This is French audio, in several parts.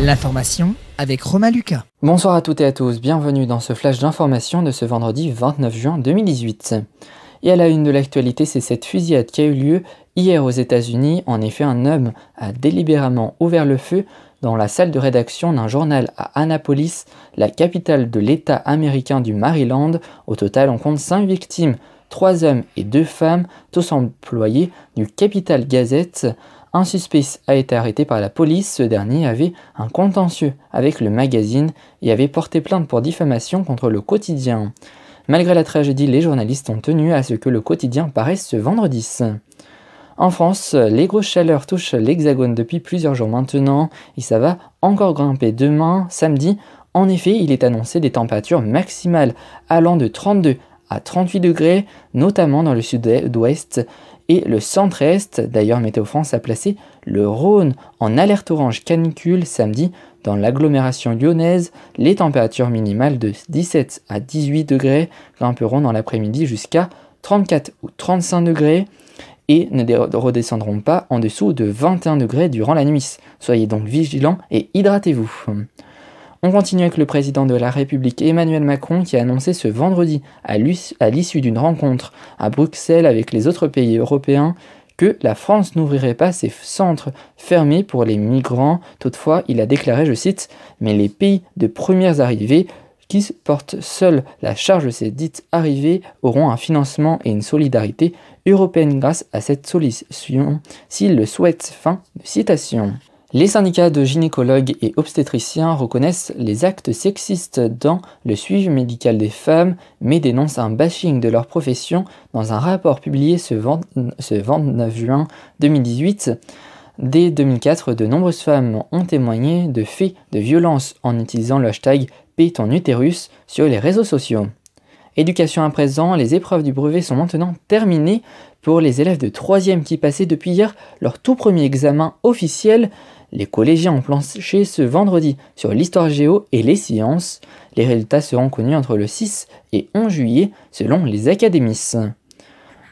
L'information avec Romain Lucas. Bonsoir à toutes et à tous, bienvenue dans ce flash d'information de ce vendredi 29 juin 2018. Et à la une de l'actualité, c'est cette fusillade qui a eu lieu hier aux États-Unis. En effet, un homme a délibérément ouvert le feu dans la salle de rédaction d'un journal à Annapolis, la capitale de l'État américain du Maryland. Au total, on compte 5 victimes, 3 hommes et 2 femmes, tous employés du Capital Gazette. Un suspect a été arrêté par la police. Ce dernier avait un contentieux avec le magazine et avait porté plainte pour diffamation contre le quotidien. Malgré la tragédie, les journalistes ont tenu à ce que le quotidien paraisse ce vendredi. En France, les grosses chaleurs touchent l'Hexagone depuis plusieurs jours maintenant et ça va encore grimper demain, samedi. En effet, il est annoncé des températures maximales allant de 32 à 38 degrés, notamment dans le sud-ouest et le centre-est. D'ailleurs, Météo France a placé le Rhône en alerte orange canicule samedi. Dans l'agglomération lyonnaise, les températures minimales de 17 à 18 degrés grimperont dans l'après-midi jusqu'à 34 ou 35 degrés et ne redescendront pas en dessous de 21 degrés durant la nuit. Soyez donc vigilants et hydratez-vous. On continue avec le président de la République Emmanuel Macron qui a annoncé ce vendredi, à l'issue d'une rencontre à Bruxelles avec les autres pays européens, que la France n'ouvrirait pas ses centres fermés pour les migrants. Toutefois, il a déclaré, je cite, « Mais les pays de premières arrivées qui portent seuls la charge de ces dites arrivées auront un financement et une solidarité européenne grâce à cette solution s'ils le souhaitent. » Fin de citation. Les syndicats de gynécologues et obstétriciens reconnaissent les actes sexistes dans le suivi médical des femmes, mais dénoncent un bashing de leur profession dans un rapport publié ce 29 juin 2018. Dès 2004, de nombreuses femmes ont témoigné de faits de violence en utilisant le hashtag #PaieTonUtérus sur les réseaux sociaux. Éducation à présent, les épreuves du brevet sont maintenant terminées pour les élèves de 3e qui passaient depuis hier leur tout premier examen officiel. Les collégiens ont planché ce vendredi sur l'histoire géo et les sciences. Les résultats seront connus entre le 6 et 11 juillet selon les académies.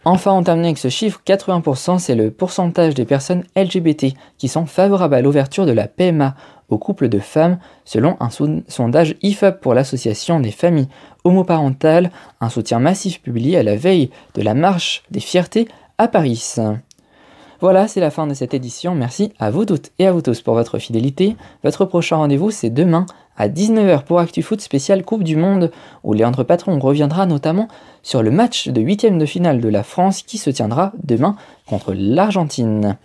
Enfin, on termine avec ce chiffre, 80% c'est le pourcentage des personnes LGBT qui sont favorables à l'ouverture de la PMA aux couples de femmes selon un sondage IFOP pour l'association des familles homoparentales, un soutien massif publié à la veille de la marche des fiertés à Paris. Voilà, c'est la fin de cette édition. Merci à vous toutes et à vous tous pour votre fidélité. Votre prochain rendez-vous, c'est demain à 19h pour ActuFoot spécial Coupe du Monde, où Léandre Patron reviendra notamment sur le match de 8e de finale de la France qui se tiendra demain contre l'Argentine.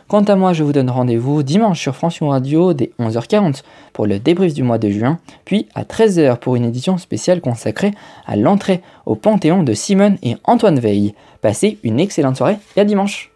Quant à moi, je vous donne rendez-vous dimanche sur France Radio dès 11h40 pour le débrief du mois de juin, puis à 13h pour une édition spéciale consacrée à l'entrée au Panthéon de Simone et Antoine Veil. Passez une excellente soirée et à dimanche.